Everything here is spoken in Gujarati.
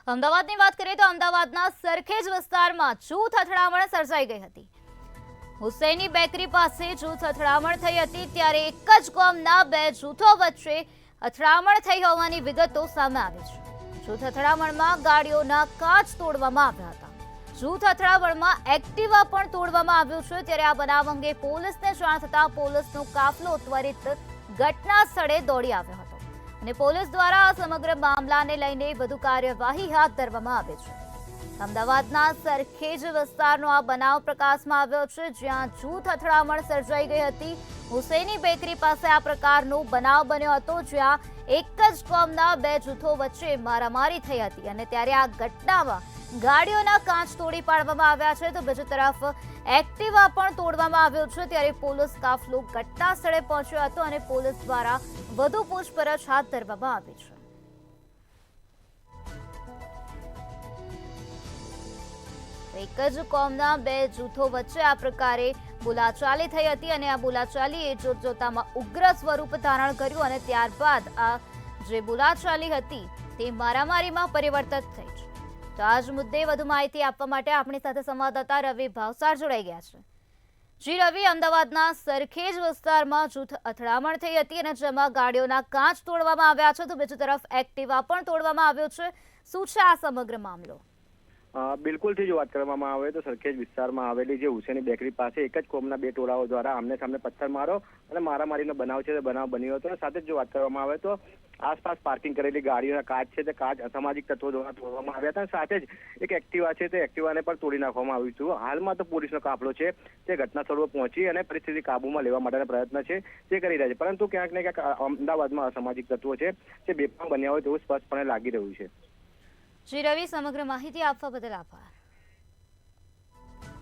અમદાવાદની વાત કરીએ તો અમદાવાદના સરખેજ વિસ્તારમાં જૂથ અથડામણ સર્જાઈ ગઈ હતી। હુસૈની બેકરી પાસે જૂથ અથડામણ થઈ હતી ત્યારે એક જ ગામના બે જૂથો વચ્ચે અથડામણ થઈ હોવાની વિગતો સામે આવી છે। જૂથ અથડામણમાં ગાડીઓના કાચ તોડવામાં આવ્યા હતા। જૂથ અથડામણમાં એક્ટિવા પણ તોડવામાં આવ્યું છે। ત્યારે આ બનાવ અંગે પોલીસને જાણ થતાં પોલીસનો કાફલો ત્વરિત ઘટના સ્થળે દોડી આવ્યો હતો અને પોલીસ દ્વારા આ સમગ્ર મામલાને લઈને વધુ કાર્યવાહી હાથ ધરવામાં આવી છે। અમદાવાદના સરખેજ વિસ્તારનો આ બનાવ પ્રકાશમાં આવ્યો છે, જ્યાં જૂથ અથડામણ સર્જાઈ ગઈ હતી। હુસૈની બેકરી પાસે આ પ્રકારનો બનાવ બન્યો હતો, જ્યાં એક જ ગામના બે જૂથો વચ્ચે મારામારી થઈ હતી અને ત્યારે આ ઘટનામાં ગાડીઓના કાચ તોડી પાડવામાં આવ્યા છે તો બીજી તરફ એક્ટિવા પણ તોડવામાં આવ્યો છે। ત્યારે પોલીસ કાફલો ઘટના સ્થળે પહોંચ્યો હતો અને પોલીસ દ્વારા વધુ પૂછપરછ હાથ ધરવામાં આવી છે। એક જ કોમના બે જૂથો વચ્ચે આ પ્રકારે બોલાચાલી થઈ હતી અને આ બોલાચાલીએ જોતજોતામાં ઉગ્ર સ્વરૂપ ધારણ કર્યું અને ત્યારબાદ આ જે બોલાચાલી હતી તે મારામારીમાં પરિવર્તિત થઈ છે। તો આજ મુદ્દે વધુ માહિતી આપવા માટે આપણી સાથે સંવાદદાતા રવિ ભાવસાર જોડાઈ ગયા છે। જી રવિ, અમદાવાદના સરખેજ વિસ્તારમાં જૂથ અથડામણ થઈ હતી અને જેમાં ગાડીઓના કાચ તોડવામાં આવ્યા છે તો બીજી તરફ એક્ટિવા પણ તોડવામાં આવ્યો છે। શું છે આ સમગ્ર મામલો? બિલકુલથી જો વાત કરવામાં આવે તો સરખેજ વિસ્તારમાં આવેલી જે હુસૈની બેકરી પાસે એક જ કોમના બે ટોળાઓ દ્વારા આમને સામને પથ્થરમારો અને મારામારીનો બનાવ છે તે બનાવ બન્યો હતો। સાથે જ જો વાત કરવામાં આવે તો આસપાસ પાર્કિંગ કરેલી ગાડીઓના કાચ છે તે કાચ અસામાજિક તત્વો દ્વારા તોડવામાં આવ્યા હતા। સાથે જ એક એક્ટિવા છે તે એક્ટિવાને પણ તોડી નાખવામાં આવ્યું હતું। હાલમાં તો પોલીસનો કાફલો છે તે ઘટના સ્થળ પર પહોંચી અને પરિસ્થિતિ કાબૂમાં લેવા માટેના પ્રયત્ન છે તે કરી રહ્યા છે, પરંતુ ક્યાંક ને ક્યાંક અમદાવાદમાં અસામાજિક તત્વો છે તે બેફામ બન્યા હોય તેવું સ્પષ્ટપણે લાગી રહ્યું છે। જી રવિ, સમગ્ર માહિતી આપવા બદલ આભાર।